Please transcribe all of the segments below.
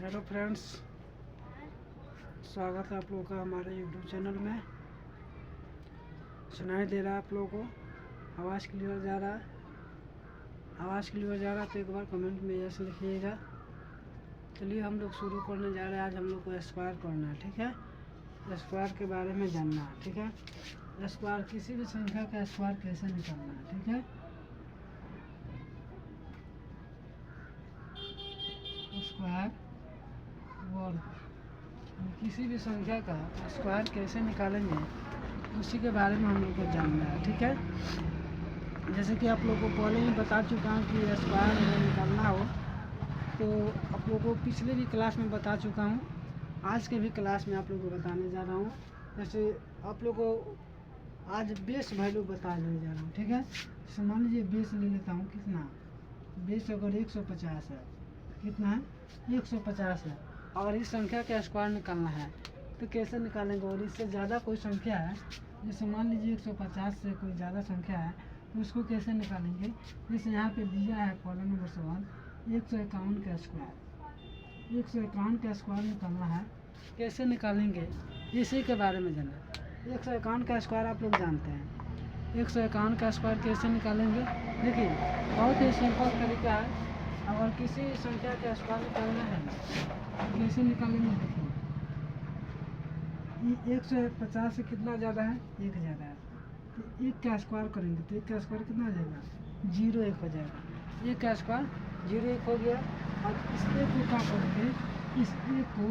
Hello friends, स्वागत है आप लोगों का हमारे यूट्यूब चैनल में। सुनाई दे रहा है आप लोगों को? आवाज़ क्लियर जा रहा है? आवाज़ क्लियर जा रहा है तो एक बार कमेंट में यस लिखिएगा। चलिए हम लोग शुरू करने जा रहे हैं। आज हम लोग को स्क्वायर करना है, ठीक है। स्क्वायर के बारे में जानना है, ठीक है। स्क्वायर, किसी भी संख्या का स्क्वायर कैसे निकालना है, ठीक है। स्क्वायर वर्ग, किसी भी संख्या का स्क्वायर कैसे निकालेंगे उसी के बारे में हम लोग को जानना है, ठीक है। जैसे कि आप लोगों को पहले ही बता चुका हूँ कि स्क्वायर अगर निकालना हो तो आप लोगों को पिछले भी क्लास में बता चुका हूँ, आज के भी क्लास में आप लोगों को बताने जा रहा हूँ। जैसे आप लोगों को आज बेस वैल्यू बताने जा रहा हूँ, ठीक है। जैसे मान लीजिए बेस ले लेता हूँ, कितना बेस अगर 150 है, कितना है 150 है। अगर इस संख्या का स्क्वायर निकालना है तो कैसे निकालेंगे? और इससे ज़्यादा कोई संख्या है, जैसे मान लीजिए 150 से कोई ज़्यादा संख्या है तो उसको कैसे निकालेंगे? जैसे यहाँ पे दिया है कॉलम नंबर सवाल 151 का स्क्वायर। 151 का स्क्वायर निकालना है, कैसे निकालेंगे इसी के बारे में जानना। 151 का स्क्वायर आप लोग जानते हैं। 151 का स्क्वायर कैसे निकालेंगे? देखिए बहुत ही सिंपल तरीका है। अगर किसी संख्या का स्क्वायर निकालना है तो कैसे निकालेंगे? देखिए 150 से कितना ज़्यादा है? 1 ज़्यादा है तो 1 का स्क्वायर करेंगे तो 1 का स्क्वायर कितना हो जाएगा? 0 1 हो जाएगा। 1 का स्क्वायर 0 1 हो गया। और इस 1 को क्या करेंगे? इस 1 को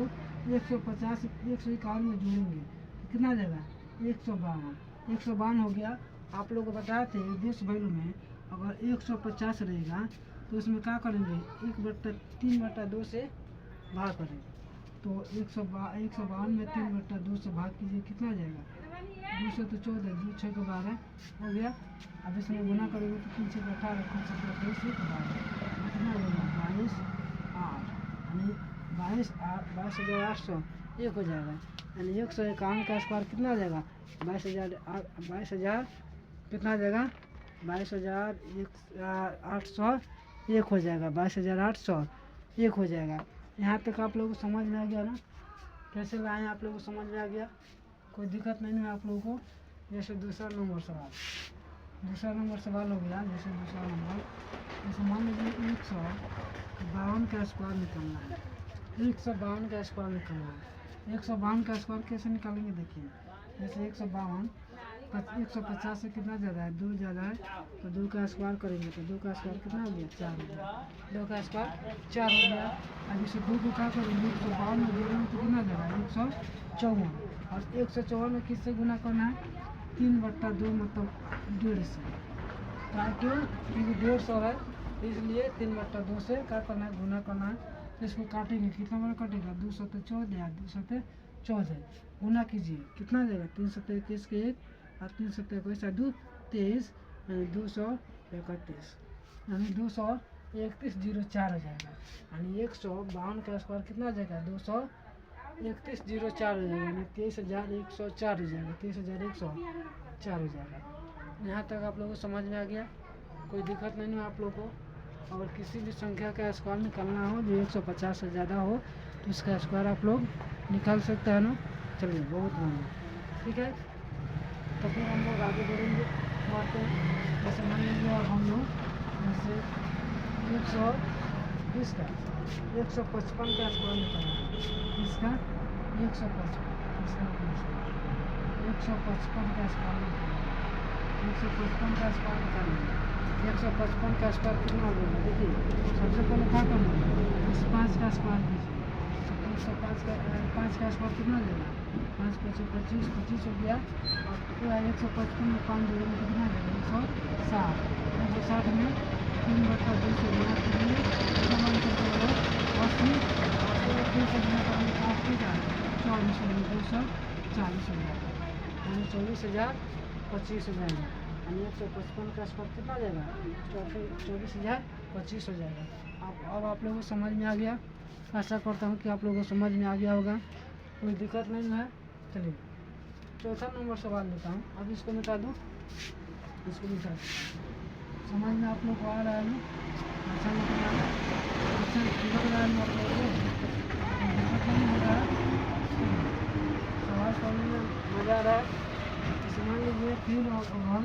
150 151 में जोड़ेंगे तो कितना आ जाएगा? 152। 152 हो गया। आप लोग को बताए थे बेस वैल्यू में अगर 150 रहेगा तो उसमें क्या करेंगे? 1/3/2 से भाग करेंगे तो 152 में 3/2 से भाग कीजिए, कितना आ जाएगा? 200 तो 14, 2 6 को 12 हो गया। अब इसमें गुना करोगे तो 3 6 18, 3 6 22 कितना आ जाएगा? 22 8, यानी 22,800 एक हो जाएगा। यानी 151 का स्क्वायर कितना आ जाएगा? 22,000 कितना आ जाएगा? 22,800 एक हो जाएगा। 22,800 एक हो जाएगा। यहाँ तक आप लोगों को समझ में आ गया ना? कैसे लाएँ आप लोगों को समझ में आ गया? कोई दिक्कत नहीं है आप लोगों को? जैसे दूसरा नंबर सवाल हो गया। जैसे दूसरा नंबर, जैसे मान लीजिए 152 का स्क्वायर निकालना है। 152 का स्क्वायर निकालना है। 152 का स्क्वायर कैसे निकालेंगे? देखिए जैसे 150 से कितना ज़्यादा है? 2 ज़्यादा है तो 2 का स्क्वायर करेंगे तो 2 का स्क्वायर कितना हो गया? 4 हो गया। 2 का स्क्वायर 4 हो गया। अब इसे 2 को क्या करेंगे? 152 में जोड़ेंगे तो कितना जाएगा? 154। और 154 में किससे गुना करना है? 3/2 मतलब 1.5 से। क्यों? क्योंकि 150 है इसलिए 3/2 से क्या करना है? गुना करना है। तो इसको काटेंगे, कितना बार कटेगा? 2 7 14, 2 7 14 गुना कीजिए, कितना जाएगा? 3 7 21 के 1 और 3 7 21 2 23, यानी 231, यानी 231,004 हो जाएगा। यानी 152 का स्क्वायर कितना आ जाएगा? 231,004 हो जाएगा। यानी 23,104 हो जाएगा। 23,104 हो जाएगा। यहाँ तक आप लोगों को समझ में आ गया? कोई दिक्कत नहीं है आप लोगों को? अगर किसी भी संख्या का स्क्वायर निकालना हो जो 150 से ज़्यादा हो तो इसका स्क्वायर आप लोग निकाल सकते हैं ना? चलिए बहुत बढ़िया, ठीक है। तो फिर हम लोग आगे बढ़ेंगे, बढ़ते हैं। जैसे मान लीजिए अब हम लोग जैसे 120 का 155 का स्क्वायर निकालना है। इसका 155, इसका 155 का स्क्वायर निकालना है। 155 का स्क्वायर निकालना है। 155 का स्क्वायर कितना हो गया? देखिए सबसे पहले क्या करना है? इस 5 का स्क्वायर कीजिए। 5 का स्क्वायर कितना देगा? 5 5 25, 25 हो गया। और 155 में 5 जोड़ेंगे तो कितना देगा? 160। 160 में 3/2 से गुना करेंगे, 80, 3 से गुना करेंगे तो 80 का 24 हो गया, 240 हो जाएगा। यानी 24,025 हो जाएगा। यानी 155 का स्क्वायर कितना आ जाएगा? 24,025 हो जाएगा। अब आप लोगों को समझ में आ गया? आशा करता हूँ कि आप लोगों को समझ में आ गया होगा, कोई दिक्कत नहीं है। चलिए चौथा नंबर सवाल लेता हूँ। अब इसको मिटा दूँ, इसको मिटा दूँ। समझ में आप लोग को आ रहा है ना? अच्छा लग रहा है? अच्छा लग रहा है आप लोगों को? खत्म हो रहा है। सवाल पढ़ने में मज़ा आ रहा है। तो मान लीजिए फिर अगर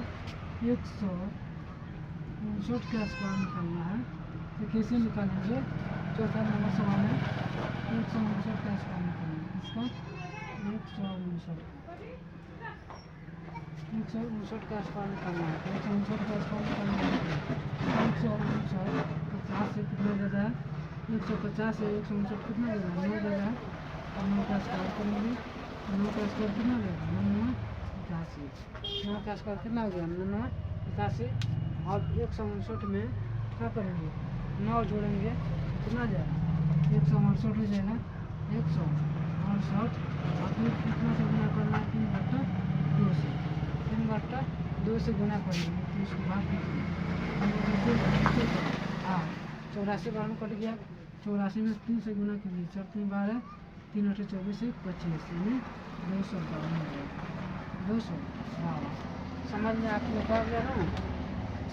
159 का स्क्वायर निकालना है तो कैसे निकालेंगे। चौथा नंबर सवाल है 159 का स्क्वायर निकालना है। इसका 159 का स्क्वायर निकालना है। 159 का स्क्वायर निकालना है। 159 50 से कितना ज़्यादा है, 150 से 159 कितना ज़्यादा है, 9 ज़्यादा है। और 9 का स्क्वायर करेंगे, 9 का स्क्वायर कितना देगा, 9 85। 9 का स्क्वायर कितना हो गया, 9 85। अब 159 में क्या करेंगे, 9 जोड़ेंगे कितना जाएगा, 168 हो जाएगा। 168 और फिर कितना से गुना करना है, 3/2 से, 3/2 से गुना करेंगे तो इसको भाग दीजिए। 84 बार में कट गया। 84 में 3 से गुना कीजिए, 4 3 12, 3 8 24 1 25, यानी 252 हो जाएगा। 252 समझ में आप लोग आ गया ना,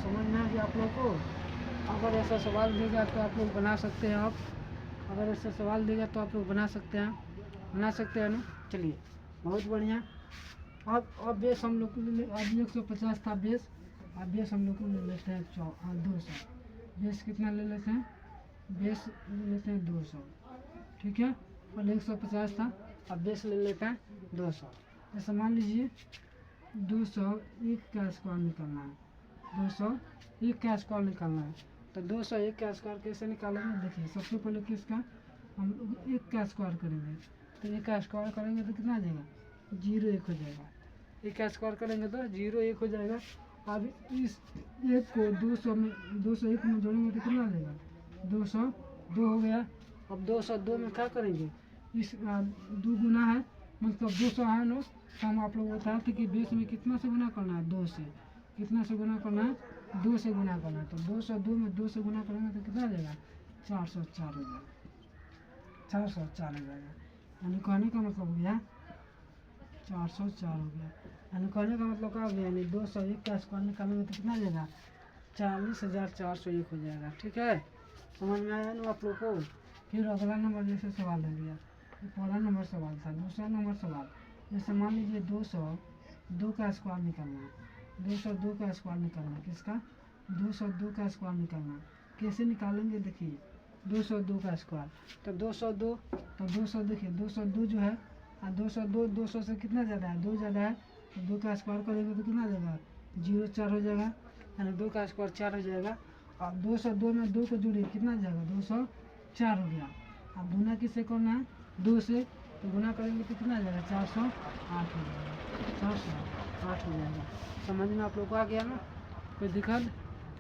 समझ में आ गया आप लोग को। अगर ऐसा सवाल देगा तो आप लोग बना सकते हैं। आप अगर ऐसा सवाल देगा तो आप लोग बना सकते हैं ना। चलिए बहुत बढ़िया। अब बेस हम लोग अब 150 था बेस। अब बेस हम लोग को ले लेते हैं 200। बेस कितना ले लेते हैं, बेस ले लेते हैं 200, ठीक है। और 150 था, अब बेस ले लेते हैं 200। जैसे मान लीजिए 201 का स्क्वायर निकालना है, 201 का स्क्वायर निकालना है। तो 201 का स्क्वायर कैसे निकालेंगे, देखिए सबसे पहले किसका हम लोग 1 का स्क्वायर करेंगे। तो 1 का स्क्वायर करेंगे तो कितना आ जाएगा, 0 1 हो जाएगा। 1 का स्क्वायर करेंगे तो 0 1 हो जाएगा। अब इस 1 को 201 में जोड़ेंगे तो कितना आ जाएगा, 202 हो गया। अब 202 में क्या करेंगे, इस 2 गुना है मतलब 200 है ना। तो हम आप लोग बताए थे कि बेस में कितना से गुना करना है, 2 से। कितना से गुना करना है, 2 से गुना करना है। तो 202 में 2 से गुना करेंगे तो कितना आ जाएगा, 404 हो जाएगा। 404 हो जाएगा, यानी कहने का मतलब हो गया 404 हो गया। यानी कहने का मतलब क्या हो गया, यानी 201 का स्क्वायर निकालेंगे तो कितना जाएगा, 40,401 हो जाएगा। ठीक है, समझ में आया ना आप लोग को। फिर अगला नंबर जैसे सवाल हो गया, पहला नंबर सवाल था। दूसरा नंबर सवाल, जैसे मान लीजिए 202 का स्क्वायर निकालना है। 202 का स्क्वायर निकालना, किसका, 202 का स्क्वायर निकालना। कैसे निकालेंगे, देखिए 202 का स्क्वायर। तो 200 देखिए 202 जो है, 202 200 से कितना ज़्यादा है, 2 ज़्यादा है। तो 2 का स्क्वायर करेंगे तो कितना जाएगा, 0 4 हो जाएगा, यानी 2 का स्क्वायर 4 हो जाएगा। अब 202 में 2 को जोड़िए कितना जाएगा, 204 हो गया। अब गुना किससे करना है, 2 से, तो गुना करेंगे तो कितना जाएगा, 408 हो जाएगा। 408 हो जाएगा। समझ में आप लोग को आ गया ना, कोई दिक्कत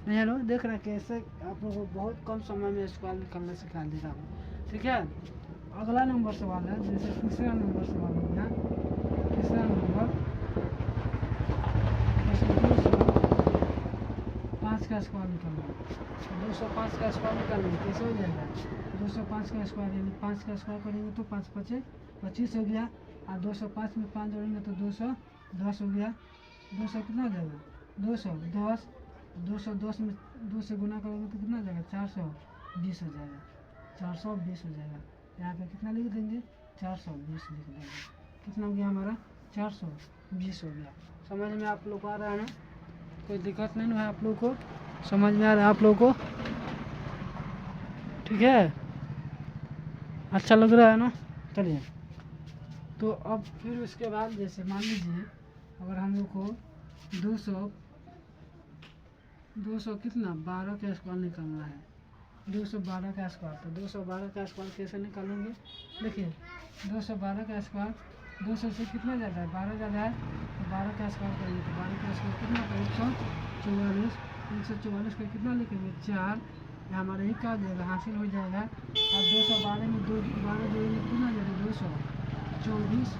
नहीं है। लोग देख रहे हैं कैसे आप लोग को बहुत कम समय में स्क्वायर निकालना सिखा दे रहा हूँ। ठीक है, अगला नंबर सवाल है, जैसे तीसरा नंबर सवाल हो गया। तीसरा नंबर, जैसे 205 का स्क्वायर निकालना है। 205 का स्क्वायर निकालना है, कैसे हो जाएगा, 205 का स्क्वायर, यानी 5 का स्क्वायर करेंगे तो 5 5 25 हो गया। और 205 में 5 जोड़ेंगे तो 210 हो गया। 200 कितना हो जाएगा, 210। 210 में 2 से गुना करोगे तो कितना हो जाएगा, 420 हो जाएगा। 420 हो जाएगा। यहाँ पे कितना लिख देंगे, 420 लिख देंगे। कितना हो गया हमारा, 420 हो गया। समझ में आप लोग को आ रहा है ना, कोई दिक्कत नहीं है आप लोग को, समझ में आ रहा है आप लोग को। ठीक है, अच्छा लग रहा है ना। चलिए, तो अब फिर उसके बाद जैसे मान लीजिए अगर हम लोग को 200 कितना 12 का स्क्वायर निकालना है। 212 का स्क्वायर, तो 212 का स्क्वायर कैसे निकालेंगे, देखिए 212 का स्क्वायर, 200 से कितना ज़्यादा है, 12 ज़्यादा है। तो 12 का स्क्वायर करेंगे तो 12 का स्क्वायर कितना होगा, 144। 144 का कितना लिखेंगे, 4, हमारा एक का जाएगा, हासिल हो जाएगा। और 212 में 12 जोड़ेंगे कितना जाएगा, 224।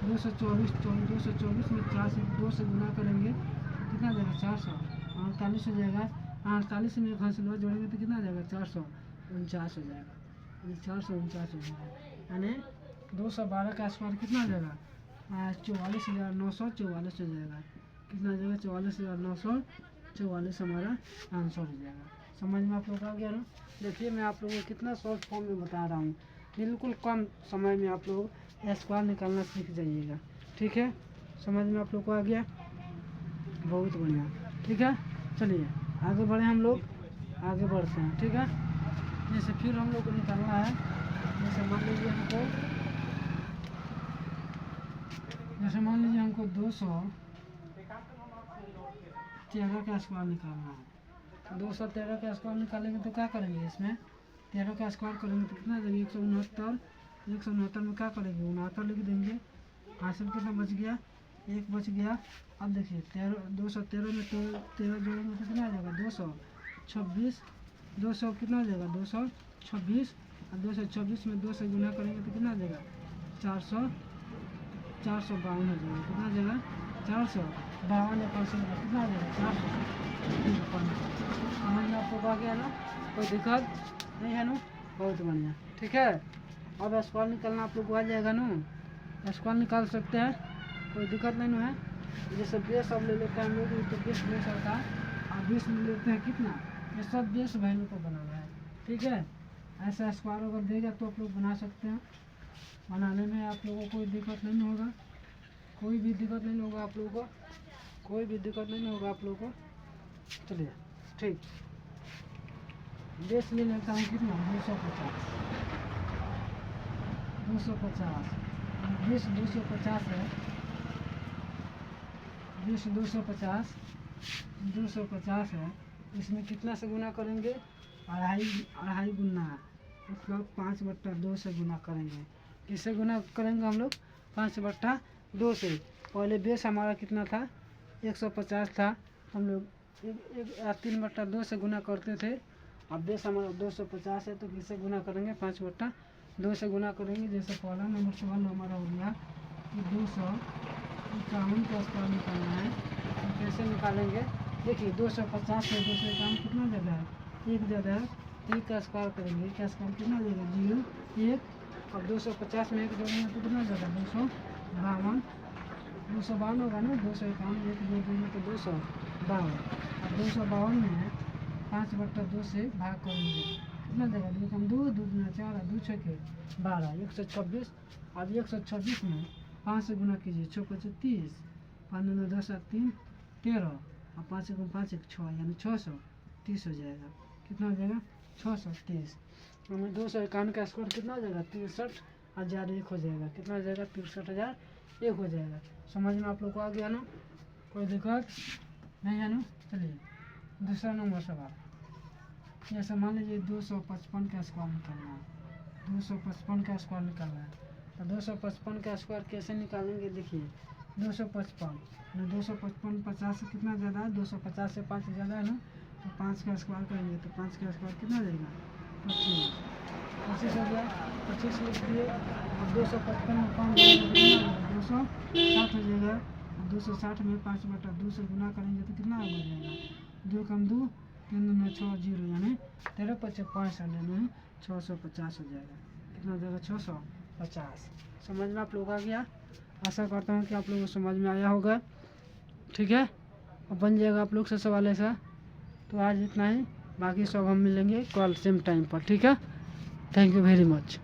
224 में 4 से 2 से गुना करेंगे तो कितना जाएगा, 448 हो जाएगा। 48 में 1 हासिल जोड़ेंगे तो कितना जाएगा, 449 हो जाएगा। 449 हो जाएगा, यानी 212 का स्क्वायर कितना जाएगा, 44,944 हो जाएगा। कितना जाएगा, 44,944 हमारा आंसर हो जाएगा। समझ में आप लोग आ गया ना। देखिए मैं आप लोगों को कितना शॉर्ट फॉर्म में बता रहा हूँ, बिल्कुल कम समय में आप लोग स्क्वायर निकालना सीख जाइएगा। ठीक है, समझ में आप लोग को आ गया, बहुत बढ़िया। ठीक है, चलिए आगे बढ़े, हम लोग आगे बढ़ते हैं। ठीक है, जैसे फिर हम लोग को निकालना है, जैसे मान लीजिए हमको 213 का स्क्वायर निकालना है। 213 का स्क्वायर निकालेंगे तो क्या करेंगे, इसमें 13 का स्क्वायर करेंगे तो कितना देंगे, 169। 169 में क्या करेंगे, 69 लिख देंगे। हासिल कितना बच गया, 1 बच गया। अब देखिए 213 में तो 13 जोड़ेंगे तो कितना आ जाएगा, 226। 200 कितना आ जाएगा, 226। और 226 में 2 से गुना करेंगे तो कितना आ जाएगा, 452 हो जाएगा। कितना आ जाएगा, 452 कितना आ जाएगा, 453। समझ में आपको आ गया ना, कोई दिक्कत नहीं है ना, बहुत बढ़िया। ठीक है, अब स्क्वायर निकालना आप लोग को आ जाएगा ना, स्क्वायर निकाल सकते हैं, कोई दिक्कत नहीं है। जैसे बेस अब ले लेते हैं हम लोग, तो बेस बेस होता है, और बेस में लेते हैं कितना, ये सब बेस वैल्यू को बनाना है। ठीक है, ऐसा स्क्वायर अगर देगा तो आप लोग बना सकते हैं, बनाने में आप लोगों को कोई दिक्कत नहीं होगा, कोई भी दिक्कत नहीं होगा आप लोगों को, कोई भी दिक्कत नहीं होगा आप लोगों को। चलिए ठीक, बेस ले लेता हूँ कितना, 250। 250 बेस 250 है, बेस 250 है। इसमें कितना से गुना करेंगे, अढ़ाई गुना है, मतलब 5/2 से गुना करेंगे। किससे गुना करेंगे हम लोग, 5/2 से। पहले बेस हमारा कितना था, 150 था, हम लोग 3/2 से गुना करते थे। अब बेस हमारा 250 है, तो किससे गुना करेंगे, 5/2 से गुना करेंगे। जैसे पहला नंबर सवाल हमारा हो गया कि 251 का स्क्वायर निकालना है, तो कैसे निकालेंगे, देखिए 250 में 251 कितना ज़्यादा है, 1 ज़्यादा है, 1 का स्क्वायर करेंगे, 1 का स्क्वायर कितना देगा, 0 1। और 250 में 1 जोड़ेंगे तो कितना ज़्यादा, 252। 252 होगा ना, 251 1 जोड़ देंगे तो 252। और 252 में 5/2 से भाग करेंगे, कितना देगा, 2 कम 2, 2 गुना 4, 2 छके 12, 126। अब 126 में 5 से गुना कीजिए, 6 5 30, 5 9 10 3 13, और 5 1 5 1 6, यानी 630 हो जाएगा। कितना हो जाएगा, 630। हमें 251 का स्क्वायर कितना हो जाएगा, 63,001 हो जाएगा। कितना हो जाएगा, 63,001 हो जाएगा। समझ में आप लोग को आ गया ना, कोई दिक्कत नहीं है ना। चलिए दूसरा नंबर सवाल, जैसे मान लीजिए 255 का स्क्वायर निकालना है। 255 का स्क्वायर निकालना है, तो 255 का स्क्वायर कैसे निकालेंगे, देखिए 255 50 से कितना ज़्यादा है, 250 से 5 ज़्यादा है ना, तो 5 का स्क्वायर करेंगे तो 5 का स्क्वायर कितना देगा, 25। 25 हो गया, 25 लिख दिए। और 255 में 5 260 हो जाएगा। 260 में 5/2 से गुना करेंगे तो कितना हो जाएगा, 2 कम 2 3 2 6 0, यानी 13 5 65 यानी 650 हो जाएगा। कितना हो जाएगा, 650। समझ में आप लोग आ गया, आशा करता हूँ कि आप लोगों को समझ में आया होगा। ठीक है, अब बन जाएगा आप लोग से सवाल ऐसा। तो आज इतना ही, बाकी सब हम मिलेंगे कल सेम टाइम पर। ठीक है, थैंक यू वेरी मच।